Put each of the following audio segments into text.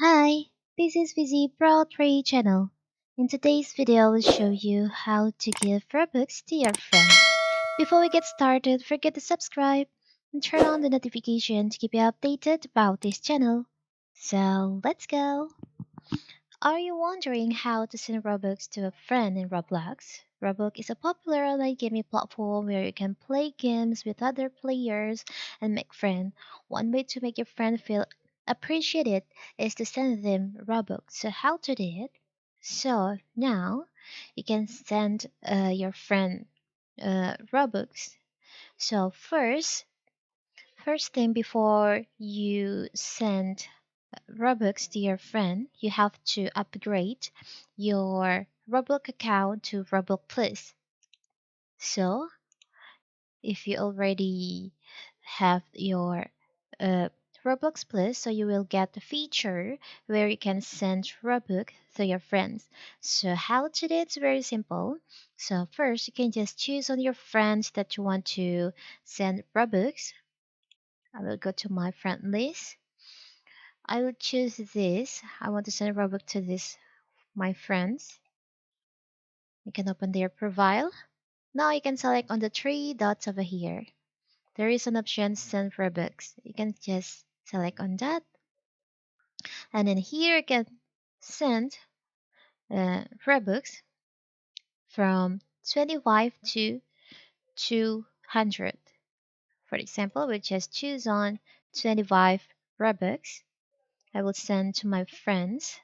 Hi, this is Vizzy Pro 3 channel. In today's video, I will show you how to give Robux to your friends. Before we get started, forget to subscribe and turn on the notification to keep you updated about this channel. So let's go! Are you wondering how to send Robux to a friend in Roblox? Roblox is a popular online gaming platform where you can play games with other players and make friends. One way to make your friend feel appreciated is to send them Robux. So how to do it? So now you can send your friend Robux. So first thing before you send Robux to your friend, you have to upgrade your Roblox account to Roblox Plus. So, if you already have your uh, Roblox Plus, so you will get the feature where you can send Robux to your friends. So, how to do it? It's very simple. So, first, you can just choose on your friends that you want to send Robux. I will go to my friend list. I will choose this. I want to send Robux to this my friends. You can open their profile. Now you can select on the three dots over here. There is an option send Robux. You can just select on that. And then here you can send Robux from 25 to 200. For example, we just choose on 25 Robux. I will send to my friends.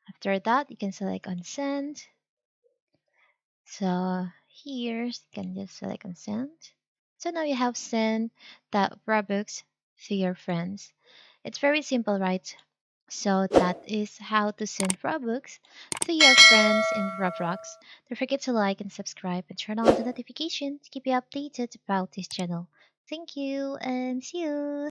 After that, you can select on send. So here you can just select on send. So now you have sent that Robux to your friends. It's very simple, right? So that is how to send Robux to your friends in Roblox. Don't forget to like and subscribe and turn on the notification to keep you updated about this channel. Thank you and see you!